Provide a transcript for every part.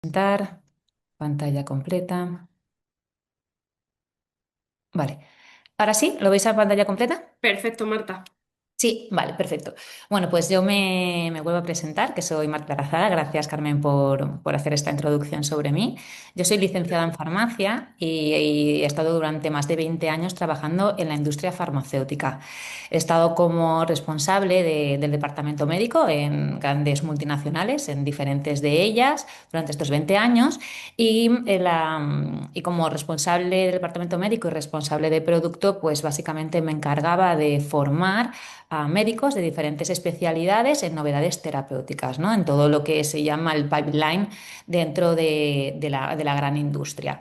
Presentar, pantalla completa. Vale. Ahora sí, ¿lo veis a pantalla completa? Perfecto, Marta. Sí, vale, perfecto. Bueno, pues yo me vuelvo a presentar, que soy Marta Garazada. Gracias, Carmen, por hacer esta introducción sobre mí. Yo soy licenciada en farmacia y he estado durante más de 20 años trabajando en la industria farmacéutica. He estado como responsable del departamento médico en grandes multinacionales, en diferentes de ellas, durante estos 20 años. Y como responsable del departamento médico y responsable de producto, pues básicamente me encargaba de formar a médicos de diferentes especialidades en novedades terapéuticas, ¿no? En todo lo que se llama el pipeline dentro de la gran industria.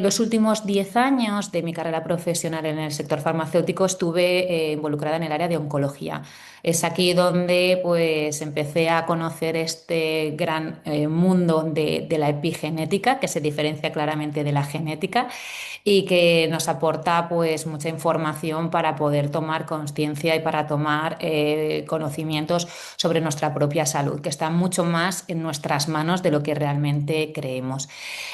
Los últimos 10 años de mi carrera profesional en el sector farmacéutico estuve involucrada en el área de oncología. Es aquí donde pues empecé a conocer este gran mundo de la epigenética, que se diferencia claramente de la genética y que nos aporta pues mucha información para poder tomar conciencia y para tomar conocimientos sobre nuestra propia salud, que está mucho más en nuestras manos de lo que realmente creemos.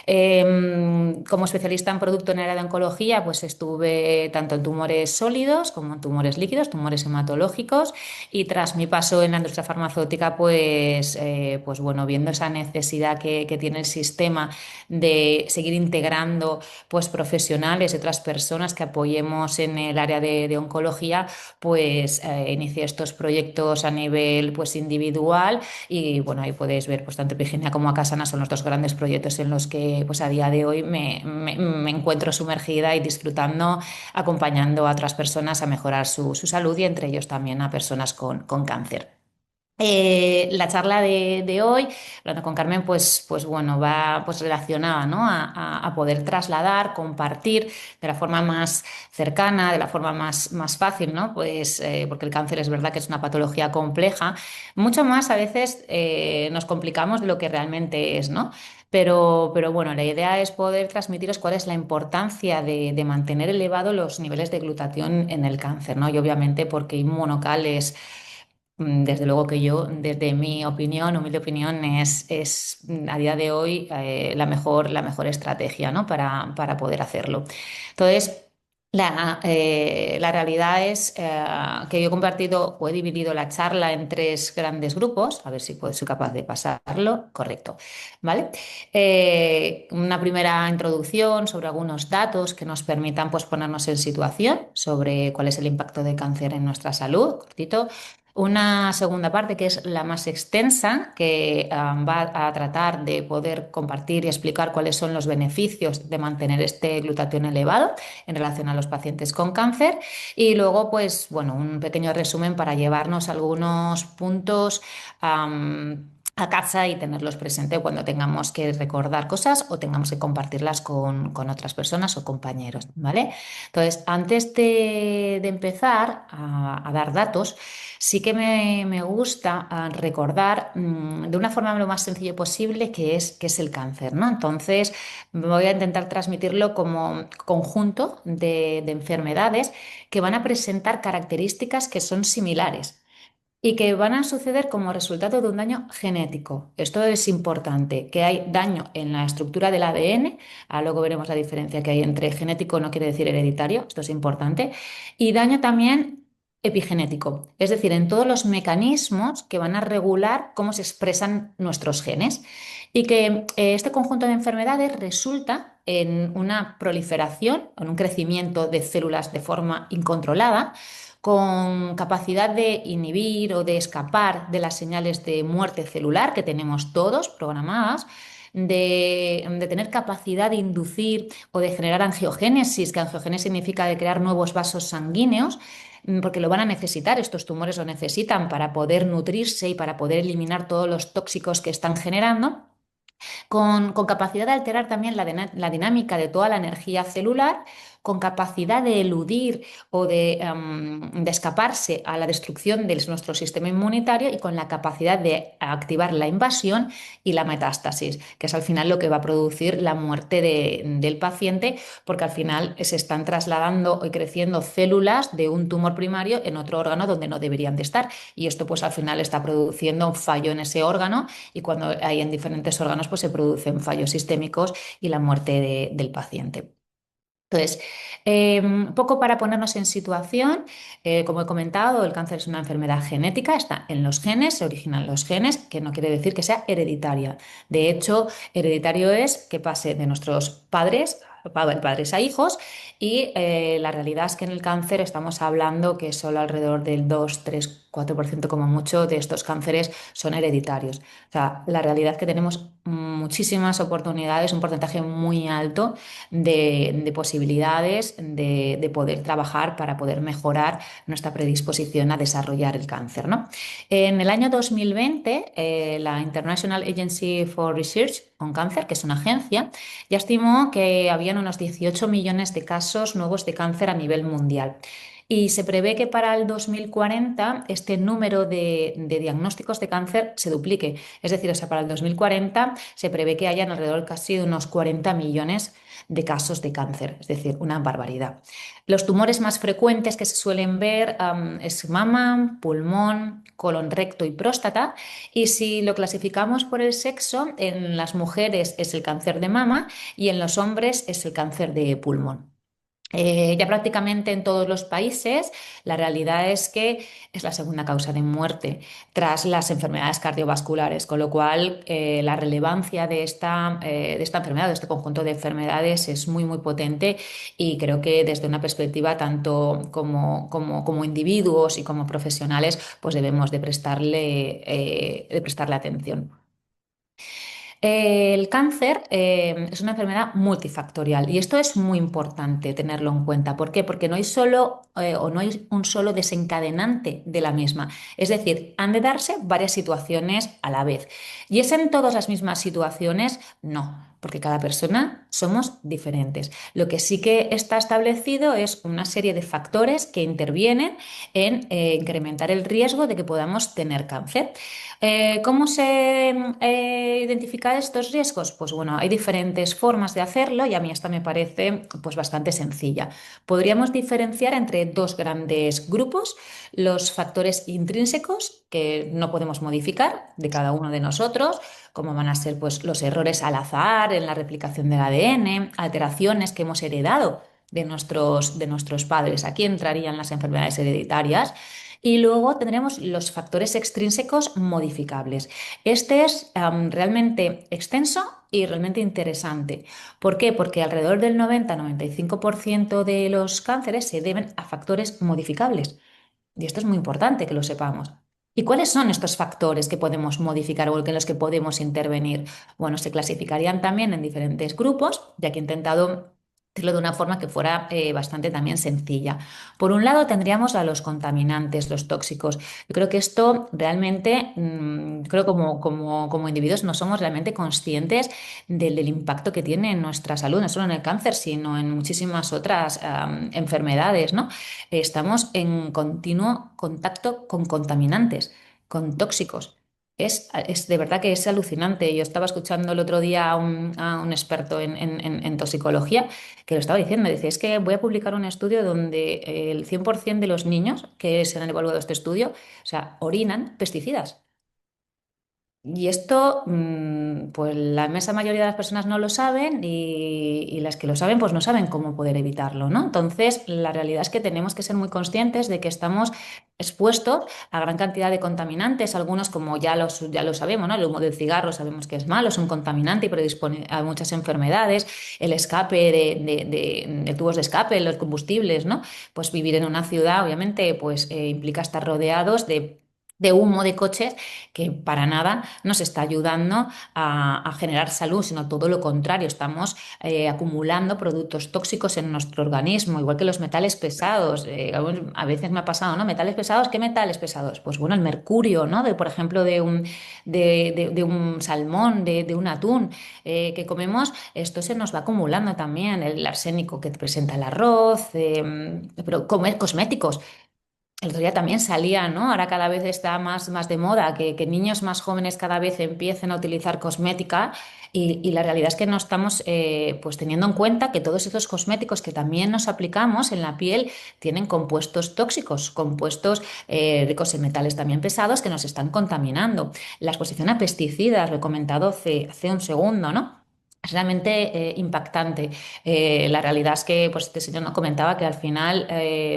Como especialista en producto en el área de oncología, pues estuve tanto en tumores sólidos como en tumores líquidos, tumores hematológicos, y tras mi paso en la industria farmacéutica, pues bueno, viendo esa necesidad que tiene el sistema de seguir integrando pues profesionales y otras personas que apoyemos en el área de oncología, pues inicié estos proyectos a nivel pues individual y bueno, ahí podéis ver pues tanto Epigenia como Acasana son los dos grandes proyectos en los que pues a día de hoy me encuentro sumergida y disfrutando, acompañando a otras personas a mejorar su salud y entre ellos también a personas con cáncer. La charla de hoy, hablando con Carmen, pues bueno, va pues relacionada, ¿no? A poder trasladar, compartir de la forma más cercana, de la forma más fácil, ¿no? Pues porque el cáncer es verdad que es una patología compleja, mucho más a veces nos complicamos de lo que realmente es, ¿no? Pero bueno, la idea es poder transmitiros cuál es la importancia de mantener elevados los niveles de glutatión en el cáncer, ¿no? Y obviamente porque Inmunocal es desde luego que yo, desde mi opinión, humilde opinión, es a día de hoy la mejor estrategia, ¿no? para poder hacerlo. Entonces, la realidad es que yo he compartido o he dividido la charla en tres grandes grupos, a ver si soy capaz de pasarlo, correcto, ¿vale? Una primera introducción sobre algunos datos que nos permitan pues, ponernos en situación sobre cuál es el impacto del cáncer en nuestra salud, cortito. Una segunda parte que es la más extensa, que va a tratar de poder compartir y explicar cuáles son los beneficios de mantener este glutatión elevado en relación a los pacientes con cáncer. Y luego, pues, bueno, un pequeño resumen para llevarnos algunos puntos a casa y tenerlos presentes cuando tengamos que recordar cosas o tengamos que compartirlas con otras personas o compañeros, ¿vale? Entonces, antes de empezar a dar datos, sí que me gusta recordar de una forma lo más sencilla posible qué es el cáncer, ¿no? Entonces voy a intentar transmitirlo como conjunto de enfermedades que van a presentar características que son similares y que van a suceder como resultado de un daño genético. Esto es importante, que hay daño en la estructura del ADN, luego veremos la diferencia que hay entre genético, no quiere decir hereditario, esto es importante, y daño también epigenético, es decir, en todos los mecanismos que van a regular cómo se expresan nuestros genes y que este conjunto de enfermedades resulta en una proliferación, en un crecimiento de células de forma incontrolada, con capacidad de inhibir o de escapar de las señales de muerte celular que tenemos todos programadas, de tener capacidad de inducir o de generar angiogénesis, que angiogénesis significa de crear nuevos vasos sanguíneos, porque lo van a necesitar, estos tumores lo necesitan para poder nutrirse y para poder eliminar todos los tóxicos que están generando con capacidad de alterar también la dinámica de toda la energía celular, con capacidad de eludir o de escaparse a la destrucción de nuestro sistema inmunitario y con la capacidad de activar la invasión y la metástasis, que es al final lo que va a producir la muerte del paciente, porque al final se están trasladando y creciendo células de un tumor primario en otro órgano donde no deberían de estar. Y esto pues al final está produciendo un fallo en ese órgano y cuando hay en diferentes órganos pues se producen fallos sistémicos y la muerte del paciente. Entonces, un poco para ponernos en situación, como he comentado, el cáncer es una enfermedad genética, está en los genes, se originan los genes, que no quiere decir que sea hereditaria. De hecho, hereditario es que pase de nuestros padres a hijos y la realidad es que en el cáncer estamos hablando que solo alrededor del 2, 3, 4% como mucho de estos cánceres son hereditarios. O sea, la realidad es que tenemos muchísimas oportunidades, un porcentaje muy alto de posibilidades de poder trabajar para poder mejorar nuestra predisposición a desarrollar el cáncer, ¿no? En el año 2020, la International Agency for Research on Cancer, que es una agencia, ya estimó que habían unos 18 millones de casos nuevos de cáncer a nivel mundial. Y se prevé que para el 2040 este número de diagnósticos de cáncer se duplique. Es decir, o sea, para el 2040 se prevé que hayan alrededor casi de unos 40 millones de casos de cáncer, es decir, una barbaridad. Los tumores más frecuentes que se suelen ver es mama, pulmón, colon recto y próstata. Y si lo clasificamos por el sexo, en las mujeres es el cáncer de mama y en los hombres es el cáncer de pulmón. Ya prácticamente en todos los países, la realidad es que es la segunda causa de muerte tras las enfermedades cardiovasculares, con lo cual la relevancia de esta enfermedad, de este conjunto de enfermedades es muy, muy potente y creo que desde una perspectiva tanto como individuos y como profesionales, pues debemos de prestarle atención. El cáncer es una enfermedad multifactorial y esto es muy importante tenerlo en cuenta. ¿Por qué? Porque no hay solo o no hay un solo desencadenante de la misma. Es decir, han de darse varias situaciones a la vez. ¿Y es en todas las mismas situaciones? No, porque cada persona somos diferentes. Lo que sí que está establecido es una serie de factores que intervienen en incrementar el riesgo de que podamos tener cáncer. ¿Cómo se identifica estos riesgos? Pues bueno, hay diferentes formas de hacerlo y a mí esta me parece pues bastante sencilla. Podríamos diferenciar entre dos grandes grupos, los factores intrínsecos que no podemos modificar de cada uno de nosotros, como van a ser pues los errores al azar en la replicación del ADN, alteraciones que hemos heredado de nuestros padres. Aquí entrarían las enfermedades hereditarias. Y luego tendremos los factores extrínsecos modificables. Este es realmente extenso y realmente interesante. ¿Por qué? Porque alrededor del 90-95% de los cánceres se deben a factores modificables. Y esto es muy importante que lo sepamos. ¿Y cuáles son estos factores que podemos modificar o en los que podemos intervenir? Bueno, se clasificarían también en diferentes grupos, ya que he intentado hacerlo de una forma que fuera bastante también sencilla. Por un lado, tendríamos a los contaminantes, los tóxicos. Yo creo que esto realmente, creo como individuos no somos realmente conscientes del impacto que tiene en nuestra salud, no solo en el cáncer, sino en muchísimas otras enfermedades, ¿no? Estamos en continuo contacto con contaminantes, con tóxicos. Es de verdad que es alucinante. Yo estaba escuchando el otro día a un experto en toxicología que lo estaba diciendo. Dice, es que voy a publicar un estudio donde el 100% de los niños que se han evaluado este estudio, o sea, orinan pesticidas. Y esto, pues la inmensa mayoría de las personas no lo saben y las que lo saben, pues no saben cómo poder evitarlo, ¿no? Entonces, la realidad es que tenemos que ser muy conscientes de que estamos expuestos a gran cantidad de contaminantes, algunos como ya lo sabemos, ¿no? El humo del cigarro sabemos que es malo, es un contaminante y predispone a muchas enfermedades, el escape de tubos de escape, los combustibles, ¿no? Pues vivir en una ciudad, obviamente, pues implica estar rodeados de humo de coches que para nada nos está ayudando a generar salud, sino todo lo contrario, estamos acumulando productos tóxicos en nuestro organismo, igual que los metales pesados. A veces me ha pasado, ¿no? ¿Metales pesados? ¿Qué metales pesados? Pues bueno, el mercurio, ¿no? Por ejemplo, de un salmón, de un atún que comemos, esto se nos va acumulando también, el arsénico que presenta el arroz, pero comer cosméticos. El otro día también salía, ¿no? Ahora cada vez está más de moda que niños más jóvenes cada vez empiecen a utilizar cosmética y la realidad es que no estamos pues teniendo en cuenta que todos esos cosméticos que también nos aplicamos en la piel tienen compuestos tóxicos, compuestos ricos en metales también pesados que nos están contaminando. La exposición a pesticidas, lo he comentado hace un segundo, ¿no? Es realmente impactante. La realidad es que pues, este señor nos comentaba que al final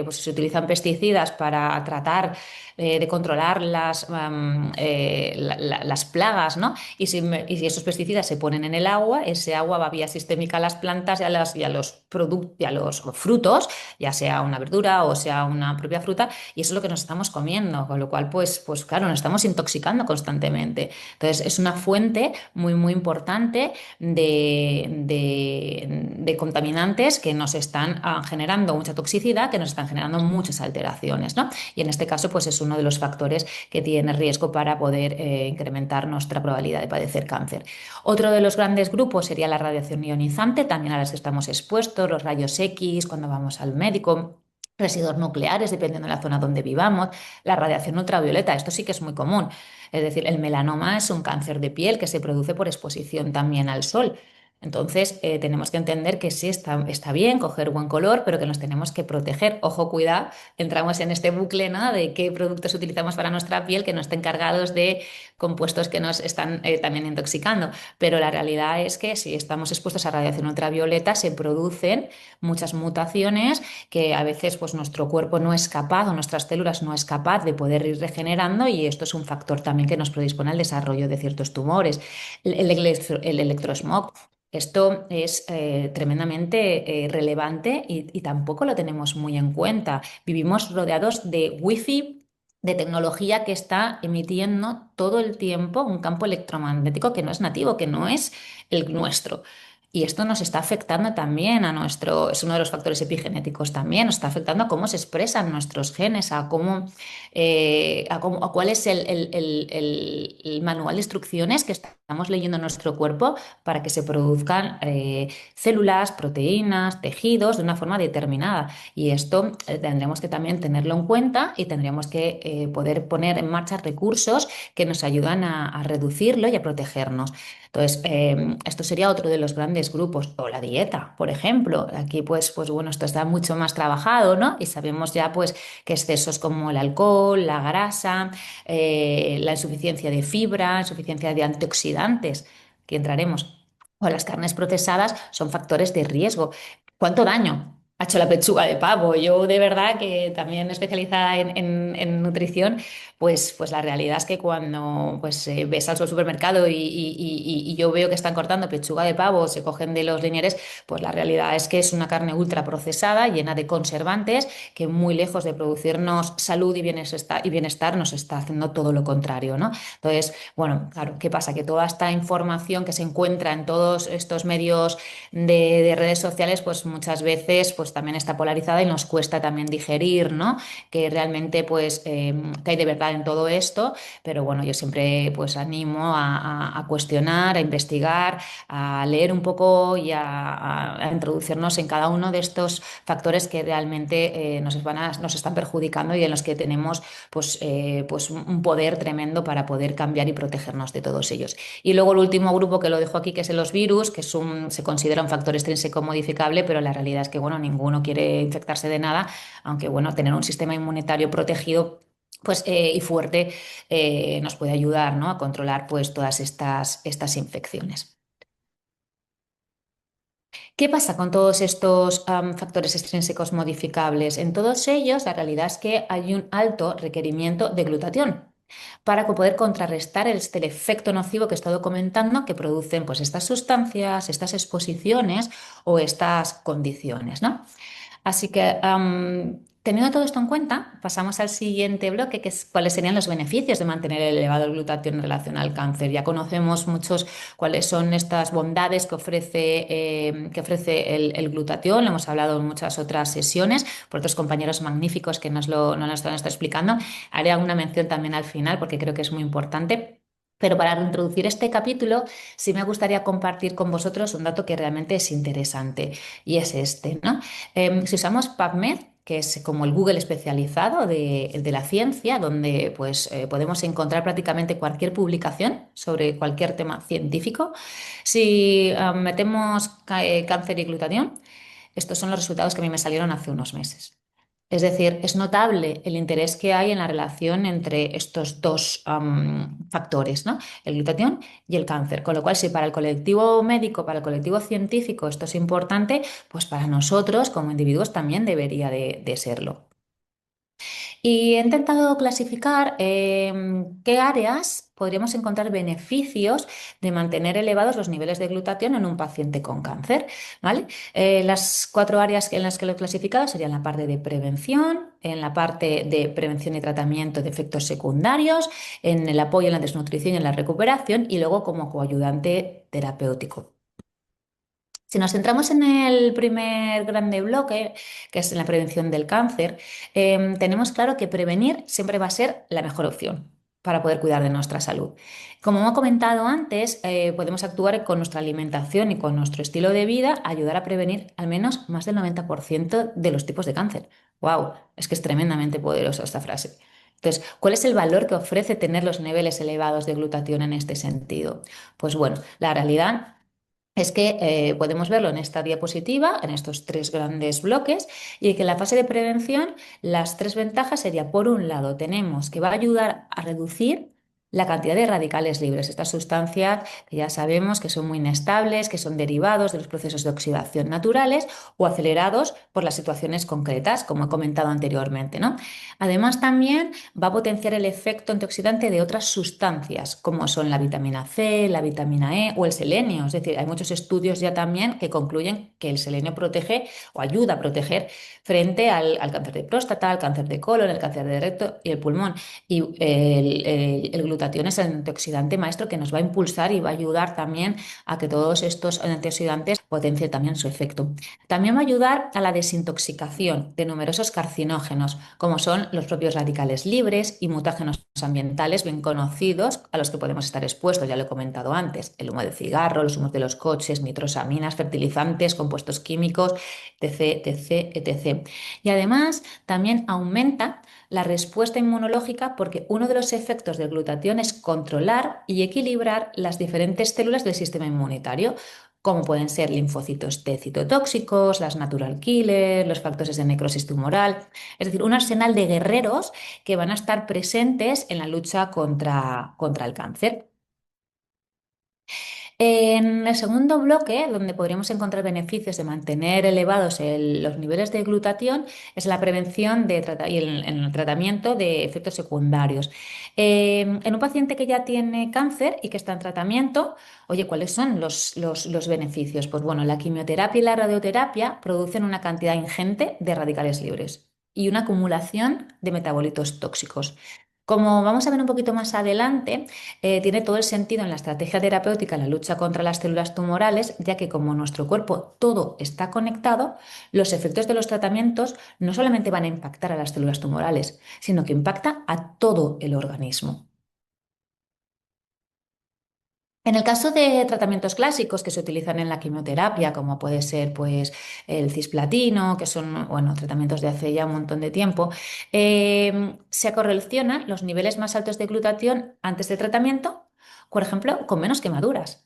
pues, se utilizan pesticidas para tratar de controlar las plagas, ¿no? Y si esos pesticidas se ponen en el agua, ese agua va vía sistémica a las plantas y a los frutos, ya sea una verdura o sea una propia fruta, y eso es lo que nos estamos comiendo, con lo cual, pues claro, nos estamos intoxicando constantemente. Entonces, es una fuente muy importante de contaminantes que nos están generando mucha toxicidad, que nos están generando muchas alteraciones, ¿no? Y en este caso, pues es uno de los factores que tiene riesgo para poder incrementar nuestra probabilidad de padecer cáncer. Otro de los grandes grupos sería la radiación ionizante, también a las que estamos expuestos, los rayos X, cuando vamos al médico. Residuos nucleares, dependiendo de la zona donde vivamos, la radiación ultravioleta, esto sí que es muy común. Es decir, el melanoma es un cáncer de piel que se produce por exposición también al sol. Entonces, tenemos que entender que sí está bien coger buen color, pero que nos tenemos que proteger. Ojo, cuidado, entramos en este bucle, ¿no? De qué productos utilizamos para nuestra piel que no estén cargados de compuestos que nos están también intoxicando. Pero la realidad es que si estamos expuestos a radiación ultravioleta, se producen muchas mutaciones que a veces pues, nuestro cuerpo no es capaz o nuestras células no es capaz de poder ir regenerando y esto es un factor también que nos predispone al desarrollo de ciertos tumores. El electrosmog. Esto es tremendamente relevante y tampoco lo tenemos muy en cuenta. Vivimos rodeados de wifi, de tecnología que está emitiendo todo el tiempo un campo electromagnético que no es nativo, que no es el nuestro. Y esto nos está afectando también a nuestro, es uno de los factores epigenéticos también, nos está afectando a cómo se expresan nuestros genes, a cuál es el manual de instrucciones que estamos leyendo en nuestro cuerpo para que se produzcan células, proteínas, tejidos de una forma determinada. Y esto tendremos que también tenerlo en cuenta y tendríamos que poder poner en marcha recursos que nos ayudan a reducirlo y a protegernos. Entonces, esto sería otro de los grandes grupos, o la dieta, por ejemplo. Aquí, pues bueno, esto está mucho más trabajado, ¿no? Y sabemos ya, pues, que excesos como el alcohol, la grasa, la insuficiencia de fibra, insuficiencia de antioxidantes, que entraremos, o las carnes procesadas son factores de riesgo. ¿Cuánto daño ha hecho la pechuga de pavo? Yo, de verdad, que también especializada en nutrición, pues la realidad es que cuando pues, ves al supermercado y yo veo que están cortando pechuga de pavo, se cogen de los lineares, pues la realidad es que es una carne ultra procesada, llena de conservantes, que muy lejos de producirnos salud y bienestar nos está haciendo todo lo contrario, ¿no? Entonces, bueno, claro, ¿qué pasa? Que toda esta información que se encuentra en todos estos medios de redes sociales, pues muchas veces pues también está polarizada y nos cuesta también digerir, ¿no? Que realmente pues que hay de verdad en todo esto, pero bueno, yo siempre pues animo a cuestionar, a investigar, a leer un poco y a introducirnos en cada uno de estos factores que realmente nos están perjudicando y en los que tenemos pues un poder tremendo para poder cambiar y protegernos de todos ellos. Y luego el último grupo que lo dejo aquí, que es los virus, que se considera un factor extrínseco modificable, pero la realidad es que bueno, ninguno quiere infectarse de nada, aunque bueno, tener un sistema inmunitario protegido pues, y fuerte nos puede ayudar, ¿no? A controlar pues, todas estas infecciones. ¿Qué pasa con todos estos factores extrínsecos modificables? En todos ellos, la realidad es que hay un alto requerimiento de glutatión para poder contrarrestar el efecto nocivo que he estado comentando que producen pues, estas sustancias, estas exposiciones o estas condiciones, ¿no? Así que Teniendo todo esto en cuenta, pasamos al siguiente bloque, que es cuáles serían los beneficios de mantener el elevado glutatión en relación al cáncer. Ya conocemos muchos cuáles son estas bondades que ofrece el glutatión, lo hemos hablado en muchas otras sesiones por otros compañeros magníficos que nos lo están explicando. Haré alguna mención también al final porque creo que es muy importante. Pero para introducir este capítulo, sí me gustaría compartir con vosotros un dato que realmente es interesante y es este, ¿no? Si usamos PubMed, que es como el Google especializado de la ciencia, donde pues, podemos encontrar prácticamente cualquier publicación sobre cualquier tema científico. Si metemos cáncer y glutatión, estos son los resultados que a mí me salieron hace unos meses. Es decir, es notable el interés que hay en la relación entre estos dos factores, ¿no? El glutatión y el cáncer. Con lo cual, si para el colectivo médico, para el colectivo científico esto es importante, pues para nosotros como individuos también debería de serlo. Y he intentado clasificar qué áreas podríamos encontrar beneficios de mantener elevados los niveles de glutatión en un paciente con cáncer, ¿vale? Las cuatro áreas en las que lo he clasificado serían la parte de prevención, en la parte de prevención y tratamiento de efectos secundarios, en el apoyo en la desnutrición y en la recuperación y luego como coayudante terapéutico. Si nos centramos en el primer grande bloque, que es en la prevención del cáncer, tenemos claro que prevenir siempre va a ser la mejor opción para poder cuidar de nuestra salud. Como he comentado antes, podemos actuar con nuestra alimentación y con nuestro estilo de vida, ayudar a prevenir al menos más del 90% de los tipos de cáncer. ¡Wow! Es que es tremendamente poderosa esta frase. Entonces, ¿cuál es el valor que ofrece tener los niveles elevados de glutatión en este sentido? Pues bueno, la realidad es que podemos verlo en esta diapositiva, en estos tres grandes bloques, y que en la fase de prevención las tres ventajas serían, por un lado, tenemos que va a ayudar a reducir la cantidad de radicales libres, estas sustancias que ya sabemos que son muy inestables, que son derivados de los procesos de oxidación naturales o acelerados por las situaciones concretas, como he comentado anteriormente, ¿no? Además, también va a potenciar el efecto antioxidante de otras sustancias, como son la vitamina C, la vitamina E o el selenio. Es decir, hay muchos estudios ya también que concluyen que el selenio protege o ayuda a proteger frente al cáncer de próstata, al cáncer de colon, el cáncer de recto y el pulmón. Y el glutatión es el antioxidante maestro que nos va a impulsar y va a ayudar también a que todos estos antioxidantes potencien también su efecto. También va a ayudar a la desintoxicación de numerosos carcinógenos, como son los propios radicales libres y mutágenos ambientales bien conocidos a los que podemos estar expuestos, ya lo he comentado antes, el humo de cigarro, los humos de los coches, nitrosaminas, fertilizantes, compuestos químicos, etc, etc, etc. Y además también aumenta la respuesta inmunológica porque uno de los efectos del glutatión es controlar y equilibrar las diferentes células del sistema inmunitario, como pueden ser linfocitos T citotóxicos, las natural killer, los factores de necrosis tumoral, es decir, un arsenal de guerreros que van a estar presentes en la lucha contra el cáncer. En el segundo bloque, donde podríamos encontrar beneficios de mantener elevados los niveles de glutatión, es la prevención y en el tratamiento de efectos secundarios. En un paciente que ya tiene cáncer y que está en tratamiento, oye, ¿cuáles son los beneficios? Pues bueno, la quimioterapia y la radioterapia producen una cantidad ingente de radicales libres y una acumulación de metabolitos tóxicos. Como vamos a ver un poquito más adelante, tiene todo el sentido en la estrategia terapéutica en la lucha contra las células tumorales, ya que como nuestro cuerpo todo está conectado, los efectos de los tratamientos no solamente van a impactar a las células tumorales, sino que impacta a todo el organismo. En el caso de tratamientos clásicos que se utilizan en la quimioterapia, como puede ser pues, el cisplatino, que son bueno, tratamientos de hace ya un montón de tiempo, se correlacionan los niveles más altos de glutatión antes del tratamiento, por ejemplo, con menos quemaduras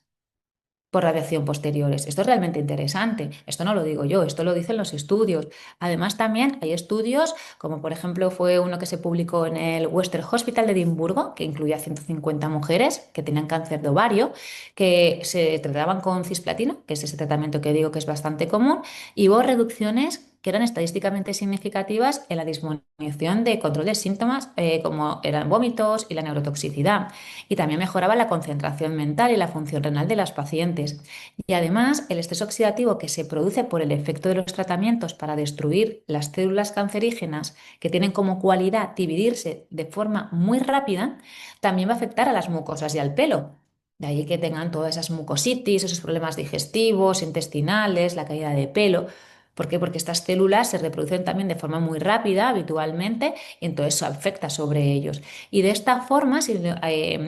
por radiación posteriores. Esto es realmente interesante. Esto no lo digo yo, esto lo dicen los estudios. Además, también hay estudios, como por ejemplo fue uno que se publicó en el Western Hospital de Edimburgo, que incluía 150 mujeres que tenían cáncer de ovario, que se trataban con cisplatino, que es ese tratamiento que digo que es bastante común, y hubo reducciones que eran estadísticamente significativas en la disminución de control de síntomas como eran vómitos y la neurotoxicidad. Y también mejoraba la concentración mental y la función renal de las pacientes. Y además, el estrés oxidativo que se produce por el efecto de los tratamientos para destruir las células cancerígenas, que tienen como cualidad dividirse de forma muy rápida, también va a afectar a las mucosas y al pelo. De ahí que tengan todas esas mucositis, esos problemas digestivos, intestinales, la caída de pelo. ¿Por qué? Porque estas células se reproducen también de forma muy rápida habitualmente y entonces eso afecta sobre ellos. Y de esta forma, si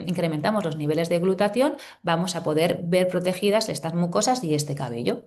incrementamos los niveles de glutatión, vamos a poder ver protegidas estas mucosas y este cabello.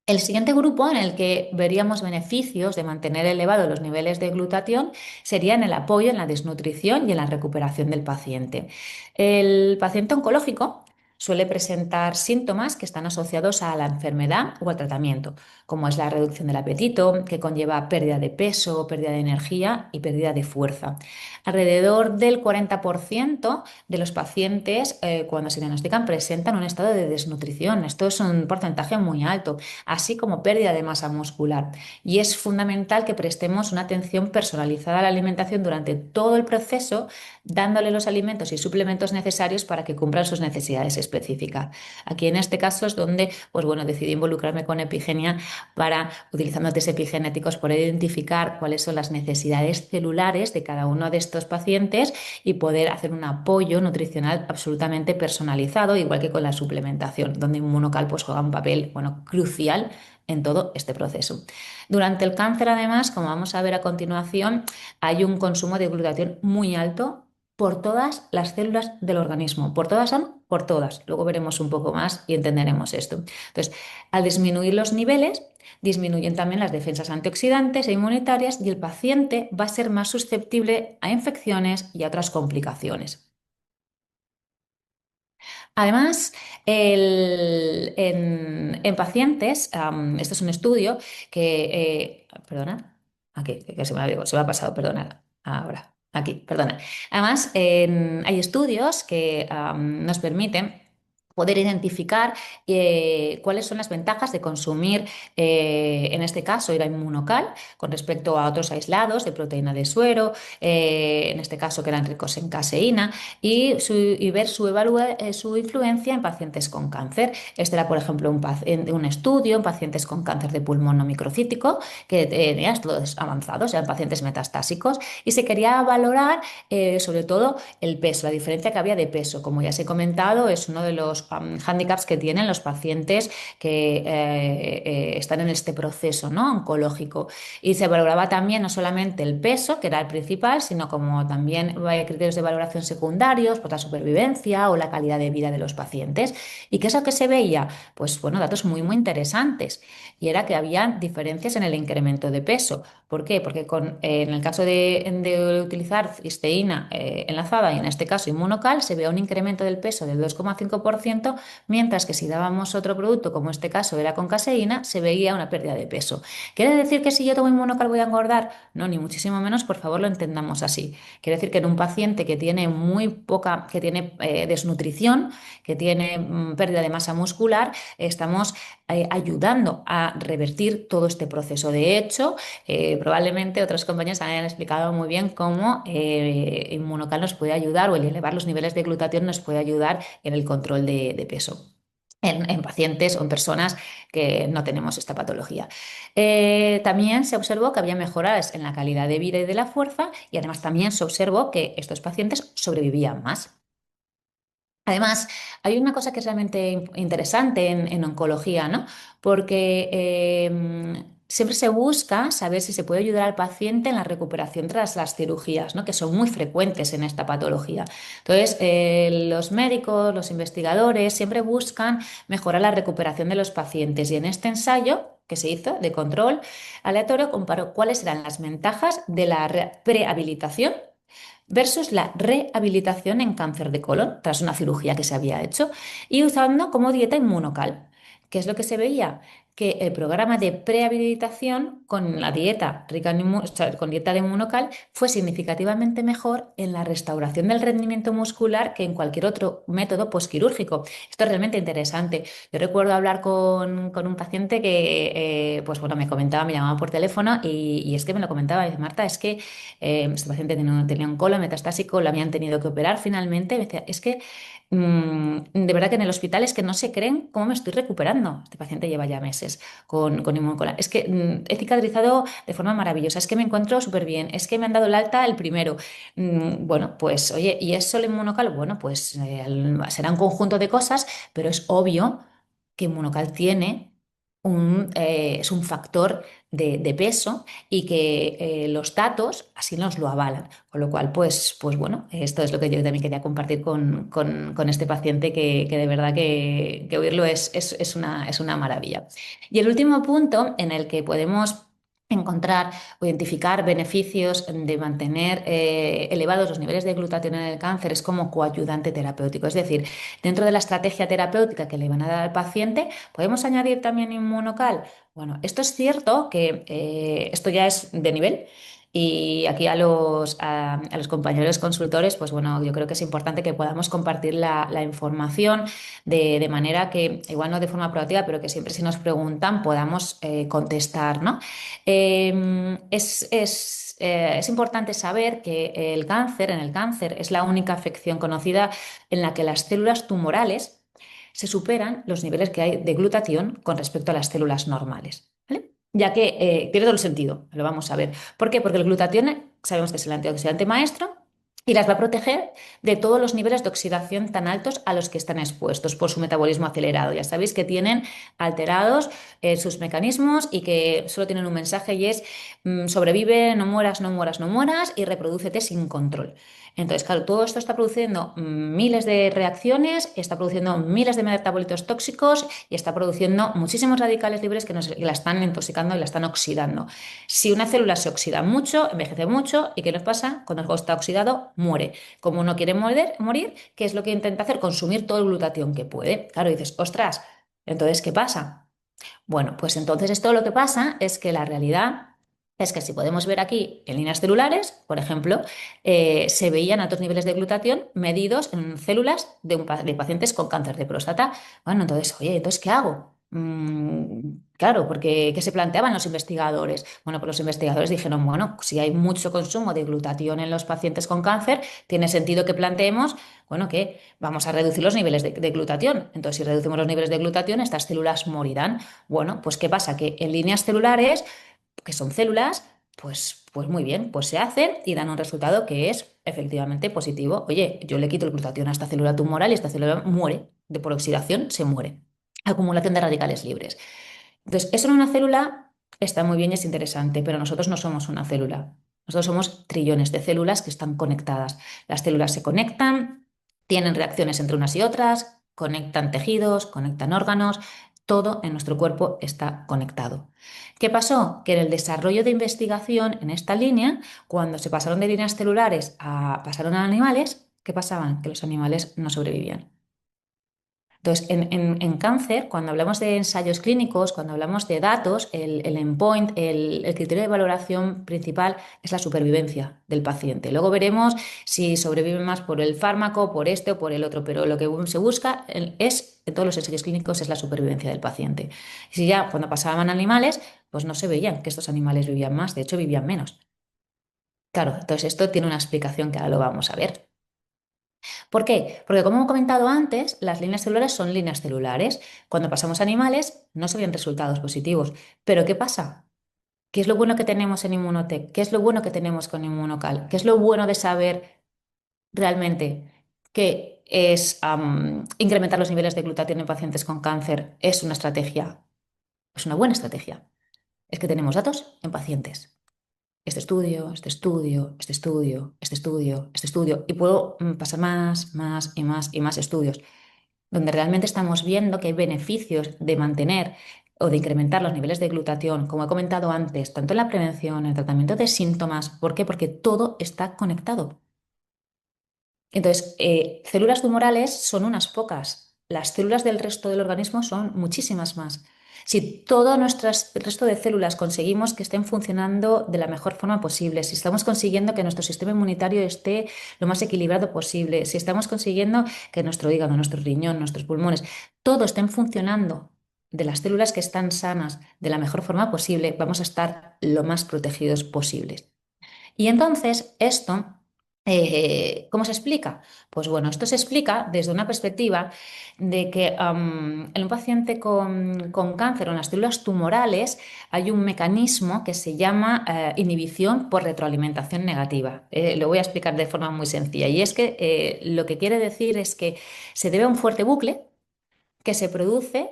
El siguiente grupo en el que veríamos beneficios de mantener elevados los niveles de glutatión sería en el apoyo en la desnutrición y en la recuperación del paciente. El paciente oncológico suele presentar síntomas que están asociados a la enfermedad o al tratamiento, como es la reducción del apetito, que conlleva pérdida de peso, pérdida de energía y pérdida de fuerza. Alrededor del 40% de los pacientes, cuando se diagnostican, presentan un estado de desnutrición. Esto es un porcentaje muy alto, así como pérdida de masa muscular. Y es fundamental que prestemos una atención personalizada a la alimentación durante todo el proceso, dándole los alimentos y suplementos necesarios para que cumplan sus necesidades específicas. Aquí en este caso es donde, pues bueno, decidí involucrarme con Epigenia para, utilizando test epigenéticos, poder identificar cuáles son las necesidades celulares de cada uno de estos pacientes y poder hacer un apoyo nutricional absolutamente personalizado, igual que con la suplementación, donde Inmunocal pues juega un papel, bueno, crucial en todo este proceso. Durante el cáncer, además, como vamos a ver a continuación, hay un consumo de glutatión muy alto por todas las células del organismo. ¿Por todas son? Por todas. Luego veremos un poco más y entenderemos esto. Entonces, al disminuir los niveles, disminuyen también las defensas antioxidantes e inmunitarias y el paciente va a ser más susceptible a infecciones y a otras complicaciones. Además, en pacientes, esto es un estudio perdona, aquí, que se me ha pasado, perdona, ahora, aquí, perdona. Además, hay estudios que nos permiten poder identificar cuáles son las ventajas de consumir, en este caso, el inmunocal con respecto a otros aislados de proteína de suero, en este caso que eran ricos en caseína, y ver su influencia en pacientes con cáncer. Este era, por ejemplo, un estudio en pacientes con cáncer de pulmón no microcítico, que tenía estudios avanzados, eran pacientes metastásicos, y se quería valorar sobre todo el peso, la diferencia que había de peso. Como ya os he comentado, es uno de los hándicaps que tienen los pacientes que están en este proceso, ¿no?, oncológico. Y se valoraba también no solamente el peso, que era el principal, sino como también criterios de valoración secundarios, pues la supervivencia o la calidad de vida de los pacientes. ¿Y qué es lo que se veía? Pues bueno, datos muy, muy interesantes. Y era que había diferencias en el incremento de peso. ¿Por qué? Porque en el caso de utilizar cisteína enlazada y en este caso Inmunocal, se veía un incremento del peso del 2,5%, mientras que si dábamos otro producto, como este caso era con caseína, se veía una pérdida de peso. ¿Quiere decir que si yo tomo Inmunocal voy a engordar? No, ni muchísimo menos, por favor, lo entendamos así. Quiere decir que en un paciente que tiene que tiene desnutrición, que tiene pérdida de masa muscular, estamos ayudando a revertir todo este proceso. De hecho, probablemente otros compañeros hayan explicado muy bien cómo Inmunocal nos puede ayudar, o el elevar los niveles de glutatión nos puede ayudar en el control de peso. En pacientes o en personas que no tenemos esta patología. También se observó que había mejoras en la calidad de vida y de la fuerza, y además también se observó que estos pacientes sobrevivían más. Además, hay una cosa que es realmente interesante en oncología, ¿no? Porque siempre se busca saber si se puede ayudar al paciente en la recuperación tras las cirugías, ¿no?, que son muy frecuentes en esta patología. Entonces, los médicos, los investigadores siempre buscan mejorar la recuperación de los pacientes, y en este ensayo que se hizo de control aleatorio comparó cuáles eran las ventajas de la prehabilitación versus la rehabilitación en cáncer de colon tras una cirugía que se había hecho, y usando como dieta Inmunocal. ¿Qué es lo que se veía? Que el programa de prehabilitación con la dieta rica en o sea, con dieta de monocal fue significativamente mejor en la restauración del rendimiento muscular que en cualquier otro método posquirúrgico. Esto es realmente interesante. Yo recuerdo hablar con un paciente que, pues bueno, me comentaba, me llamaba por teléfono y es que me lo comentaba, dice, Marta, es que este paciente tenía un colon metastásico, lo habían tenido que operar finalmente, me decía, es que de verdad que en el hospital es que no se creen cómo me estoy recuperando. Este paciente lleva ya meses con inmunocola. Es que he cicatrizado de forma maravillosa, es que me encuentro súper bien, es que me han dado el alta el primero. Bueno, pues oye, ¿y es solo inmunocal? Bueno, pues será un conjunto de cosas, pero es obvio que inmunocal tiene es un factor de peso y que los datos así nos lo avalan. Con lo cual, pues bueno, esto es lo que yo también quería compartir con este paciente que de verdad que oírlo es una maravilla. Y el último punto en el que podemos encontrar o identificar beneficios de mantener elevados los niveles de glutatión en el cáncer es como coayudante terapéutico. Es decir, dentro de la estrategia terapéutica que le van a dar al paciente, ¿podemos añadir también inmunocal? Bueno, esto es cierto que esto ya es de nivel. Y aquí a los compañeros consultores, pues bueno, yo creo que es importante que podamos compartir la información de manera que, igual no de forma proactiva, pero que siempre si nos preguntan podamos contestar, ¿no? Es importante saber que en el cáncer es la única afección conocida en la que las células tumorales se superan los niveles que hay de glutatión con respecto a las células normales, ¿vale? Ya que tiene todo el sentido, lo vamos a ver. ¿Por qué? Porque el glutatión sabemos que es el antioxidante maestro y las va a proteger de todos los niveles de oxidación tan altos a los que están expuestos por su metabolismo acelerado. Ya sabéis que tienen alterados sus mecanismos y que solo tienen un mensaje y es sobrevive, no mueras, no mueras, no mueras y reprodúcete sin control. Entonces, claro, todo esto está produciendo miles de reacciones, está produciendo miles de metabolitos tóxicos y está produciendo muchísimos radicales libres que la están intoxicando y la están oxidando. Si una célula se oxida mucho, envejece mucho, ¿y qué nos pasa? Cuando algo está oxidado, muere. Como no quiere morir, ¿qué es lo que intenta hacer? Consumir todo el glutatión que puede. Claro, dices, ostras, entonces, ¿qué pasa? Bueno, pues entonces esto lo que pasa es que la realidad es que si podemos ver aquí en líneas celulares, por ejemplo, se veían altos niveles de glutatión medidos en células de pacientes con cáncer de próstata. Bueno, entonces, oye, ¿entonces qué hago? Claro, porque ¿qué se planteaban los investigadores? Bueno, pues los investigadores dijeron, bueno, si hay mucho consumo de glutatión en los pacientes con cáncer, tiene sentido que planteemos, bueno, que vamos a reducir los niveles de glutatión. Entonces, si reducimos los niveles de glutatión, estas células morirán. Bueno, pues ¿qué pasa? Que en líneas celulares, que son células, pues muy bien, pues se hacen y dan un resultado que es efectivamente positivo. Oye, yo le quito el glutatión a esta célula tumoral y esta célula muere, por oxidación se muere. Acumulación de radicales libres. Entonces, eso en una célula está muy bien y es interesante, pero nosotros no somos una célula. Nosotros somos trillones de células que están conectadas. Las células se conectan, tienen reacciones entre unas y otras, conectan tejidos, conectan órganos, todo en nuestro cuerpo está conectado. ¿Qué pasó? Que en el desarrollo de investigación en esta línea, cuando se pasaron de líneas celulares pasaron a animales, ¿qué pasaban? Que los animales no sobrevivían. Entonces, en cáncer, cuando hablamos de ensayos clínicos, cuando hablamos de datos, el endpoint, el criterio de valoración principal es la supervivencia del paciente. Luego veremos si sobrevive más por el fármaco, por este o por el otro, pero lo que se busca en todos los ensayos clínicos es la supervivencia del paciente. Y si ya cuando pasaban a animales, pues no se veían que estos animales vivían más, de hecho vivían menos. Claro, entonces esto tiene una explicación que ahora lo vamos a ver. ¿Por qué? Porque como he comentado antes, las líneas celulares son líneas celulares. Cuando pasamos a animales no se ven resultados positivos. ¿Pero qué pasa? ¿Qué es lo bueno que tenemos en Inmunotech? ¿Qué es lo bueno que tenemos con Inmunocal? ¿Qué es lo bueno de saber realmente que es incrementar los niveles de glutatión en pacientes con cáncer? Es una estrategia, es una buena estrategia. Es que tenemos datos en pacientes. Este estudio, este estudio, este estudio, este estudio, este estudio. Y puedo pasar más y más y más estudios donde realmente estamos viendo que hay beneficios de mantener o de incrementar los niveles de glutatión, como he comentado antes, tanto en la prevención, en el tratamiento de síntomas. ¿Por qué? Porque todo está conectado. Entonces, células tumorales son unas pocas. las células del resto del organismo son muchísimas más. Si todo el resto de células conseguimos que estén funcionando de la mejor forma posible, si estamos consiguiendo que nuestro sistema inmunitario esté lo más equilibrado posible, si estamos consiguiendo que nuestro hígado, nuestro riñón, nuestros pulmones, todo estén funcionando de las células que están sanas de la mejor forma posible, vamos a estar lo más protegidos posibles. Y entonces, esto, ¿cómo se explica? Pues bueno, esto se explica desde una perspectiva de que en un paciente con cáncer o en las células tumorales hay un mecanismo que se llama inhibición por retroalimentación negativa. Lo voy a explicar de forma muy sencilla. Y es que lo que quiere decir es que se debe a un fuerte bucle que se produce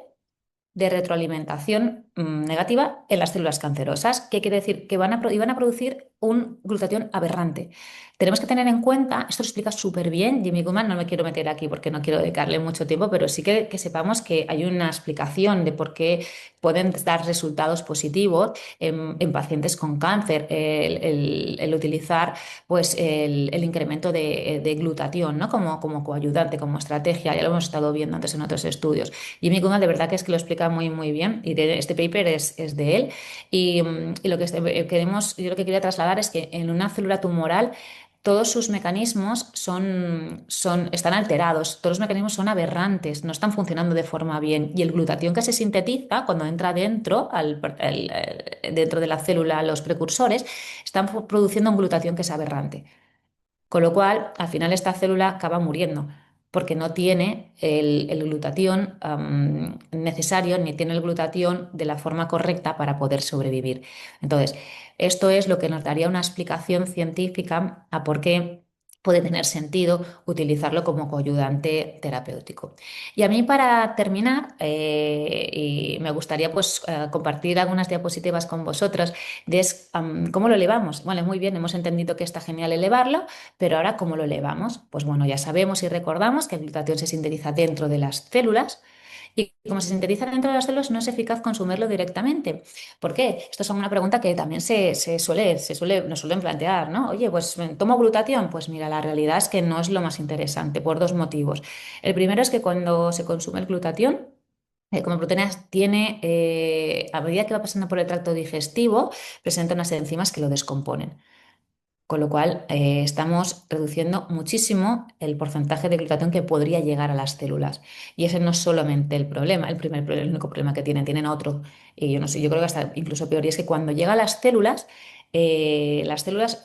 de retroalimentación negativa en las células cancerosas. ¿Qué quiere decir? Que van a producir un glutatión aberrante. Tenemos que tener en cuenta, esto lo explica súper bien Jimmy Goodman, no me quiero meter aquí porque no quiero dedicarle mucho tiempo, pero sí que sepamos que hay una explicación de por qué pueden dar resultados positivos en pacientes con cáncer, el utilizar pues, el incremento de glutatión, ¿no? Como coayudante, como estrategia, ya lo hemos estado viendo antes en otros estudios. Jimmy Kungal de verdad que es que lo explica muy, muy bien y este paper es de él. Y lo que yo lo que quería trasladar es que en una célula tumoral todos sus mecanismos están alterados, todos los mecanismos son aberrantes, no están funcionando de forma bien. Y el glutatión que se sintetiza cuando entra dentro de la célula, los precursores, están produciendo un glutatión que es aberrante. Con lo cual, al final esta célula acaba muriendo porque no tiene el glutatión necesario ni tiene el glutatión de la forma correcta para poder sobrevivir. Entonces, esto es lo que nos daría una explicación científica a por qué puede tener sentido utilizarlo como coayudante terapéutico. Y a mí para terminar, y me gustaría pues compartir algunas diapositivas con vosotros de cómo lo elevamos. Bueno, muy bien, hemos entendido que está genial elevarlo, pero ahora, ¿cómo lo elevamos? Pues bueno, ya sabemos y recordamos que el glutatión se sintetiza dentro de las células y como se sintetiza dentro de las células no es eficaz consumirlo directamente. ¿Por qué? Esto es una pregunta que también nos suelen plantear, ¿no? Oye, pues ¿tomo glutatión? Pues mira, la realidad es que no es lo más interesante por dos motivos. El primero es que cuando se consume el glutatión, como proteínas tiene, a medida que va pasando por el tracto digestivo, presenta unas enzimas que lo descomponen. Con lo cual, estamos reduciendo muchísimo el porcentaje de glutatión que podría llegar a las células. Y ese no es solamente el problema, el único problema que tienen otro. Y yo no sé, yo creo que hasta incluso peor. Y es que cuando llega a las células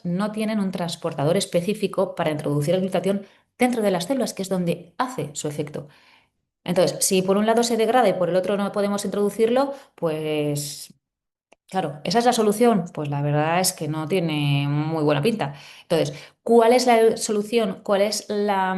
no tienen un transportador específico para introducir el glutatión dentro de las células, que es donde hace su efecto. Entonces, si por un lado se degrada y por el otro no podemos introducirlo, pues claro, ¿esa es la solución? Pues la verdad es que no tiene muy buena pinta. Entonces, ¿cuál es la solución? ¿Cuál es la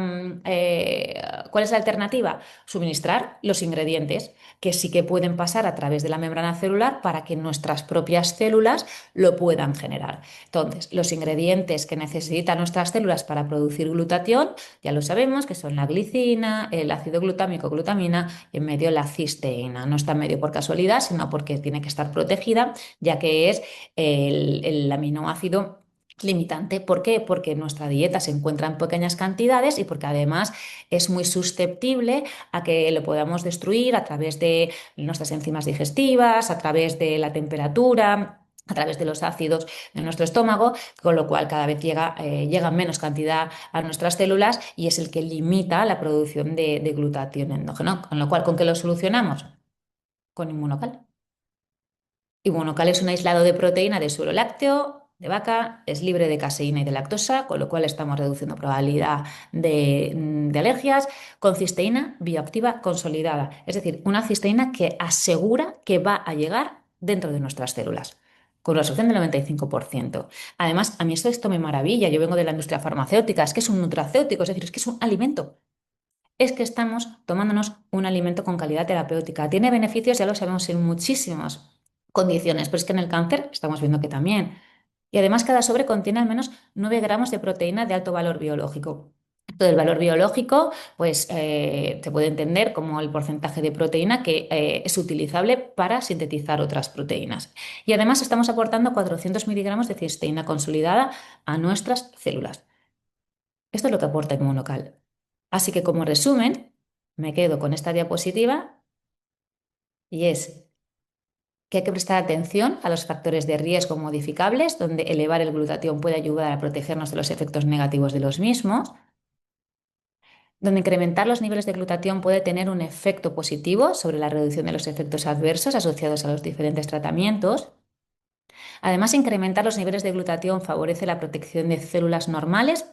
alternativa? Suministrar los ingredientes que sí que pueden pasar a través de la membrana celular para que nuestras propias células lo puedan generar. Entonces, los ingredientes que necesitan nuestras células para producir glutatión, ya lo sabemos, que son la glicina, el ácido glutámico, glutamina y en medio la cisteína. No está en medio por casualidad, sino porque tiene que estar protegida ya que es el aminoácido limitante. ¿Por qué? Porque nuestra dieta se encuentra en pequeñas cantidades y porque además es muy susceptible a que lo podamos destruir a través de nuestras enzimas digestivas, a través de la temperatura, a través de los ácidos de nuestro estómago, con lo cual cada vez llega menos cantidad a nuestras células y es el que limita la producción de glutatión endógeno. Con lo cual, ¿con qué lo solucionamos? Con inmunocal. Inmunocal es un aislado de proteína de suero lácteo de vaca, es libre de caseína y de lactosa, con lo cual estamos reduciendo probabilidad de alergias, con cisteína bioactiva consolidada, es decir, una cisteína que asegura que va a llegar dentro de nuestras células, con una absorción del 95%. Además, a mí esto me maravilla, yo vengo de la industria farmacéutica, es que es un nutracéutico, es decir, es que es un alimento. Es que estamos tomándonos un alimento con calidad terapéutica. Tiene beneficios, ya lo sabemos, en muchísimas condiciones, pero es que en el cáncer estamos viendo que también. Y además cada sobre contiene al menos 9 gramos de proteína de alto valor biológico. Todo el valor biológico, pues se puede entender como el porcentaje de proteína que es utilizable para sintetizar otras proteínas. Y además estamos aportando 400 miligramos de cisteína consolidada a nuestras células. Esto es lo que aporta Inmunocal. Así que como resumen, me quedo con esta diapositiva y es que hay que prestar atención a los factores de riesgo modificables, donde elevar el glutatión puede ayudar a protegernos de los efectos negativos de los mismos, donde incrementar los niveles de glutatión puede tener un efecto positivo sobre la reducción de los efectos adversos asociados a los diferentes tratamientos. Además, incrementar los niveles de glutatión favorece la protección de células normales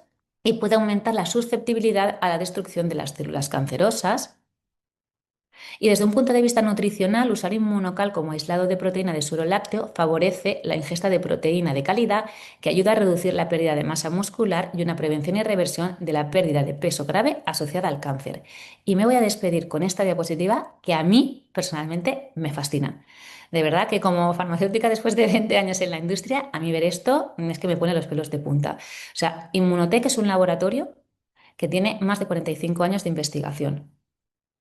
y puede aumentar la susceptibilidad a la destrucción de las células cancerosas. Y desde un punto de vista nutricional, usar Inmunocal como aislado de proteína de suero lácteo favorece la ingesta de proteína de calidad que ayuda a reducir la pérdida de masa muscular y una prevención y reversión de la pérdida de peso grave asociada al cáncer. Y me voy a despedir con esta diapositiva que a mí personalmente me fascina. De verdad que como farmacéutica después de 20 años en la industria, a mí ver esto es que me pone los pelos de punta. O sea, Inmunotech es un laboratorio que tiene más de 45 años de investigación.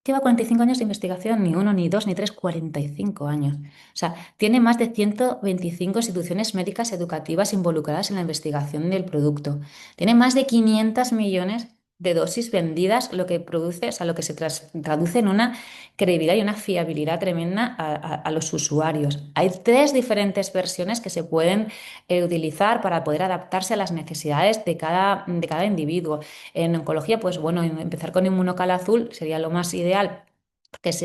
Lleva 45 años de investigación, ni uno, ni dos, ni tres, 45 años. O sea, tiene más de 125 instituciones médicas educativas involucradas en la investigación del producto. Tiene más de 500 millones de dosis vendidas, lo que produce, o sea, lo que se traduce en una credibilidad y una fiabilidad tremenda a los usuarios. Hay tres diferentes versiones que se pueden utilizar para poder adaptarse a las necesidades de cada individuo. En oncología, pues bueno, empezar con Inmunocal azul sería lo más ideal, que es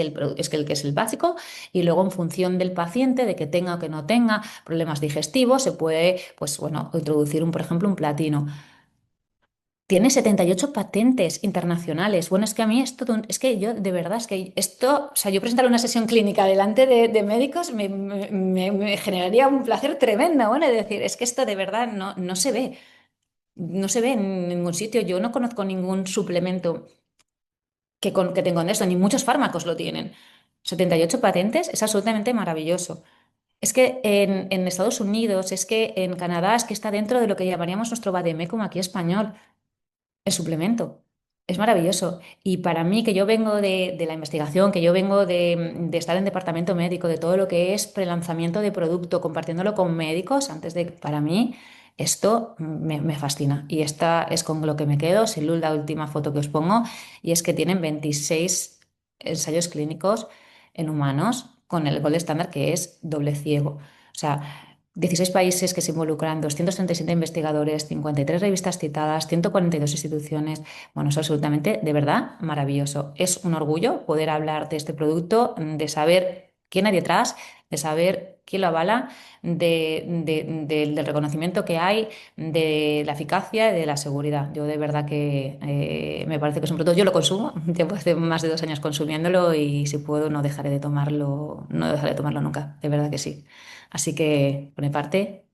que es el básico, y luego en función del paciente, de que tenga o que no tenga problemas digestivos, se puede, pues bueno, introducir por ejemplo, un platino. Tiene 78 patentes internacionales. Bueno, es que a mí esto, es que yo, de verdad, es que esto, o sea, yo presentar una sesión clínica delante de médicos me generaría un placer tremendo, bueno, es decir, es que esto de verdad no se ve. No se ve en ningún sitio. Yo no conozco ningún suplemento que tenga esto, ni muchos fármacos lo tienen. 78 patentes es absolutamente maravilloso. Es que en Estados Unidos, es que en Canadá, es que está dentro de lo que llamaríamos nuestro vademecum aquí español, el suplemento. Es maravilloso. Y para mí, que yo vengo de la investigación, que yo vengo de estar en departamento médico, de todo lo que es prelanzamiento de producto, compartiéndolo con médicos, para mí, esto me fascina. Y esta es con lo que me quedo, sin duda la última foto que os pongo, y es que tienen 26 ensayos clínicos en humanos con el gold estándar que es doble ciego. O sea, 16 países que se involucran, 237 investigadores, 53 revistas citadas, 142 instituciones. Bueno, es absolutamente, de verdad, maravilloso. Es un orgullo poder hablar de este producto, de saber quién hay detrás, de saber quién lo avala, del reconocimiento que hay, de la eficacia y de la seguridad. Yo de verdad que me parece que es un producto, yo lo consumo, llevo hace más de 2 años consumiéndolo y si puedo no dejaré de tomarlo, no dejaré de tomarlo nunca, de verdad que sí. Así que, por mi parte,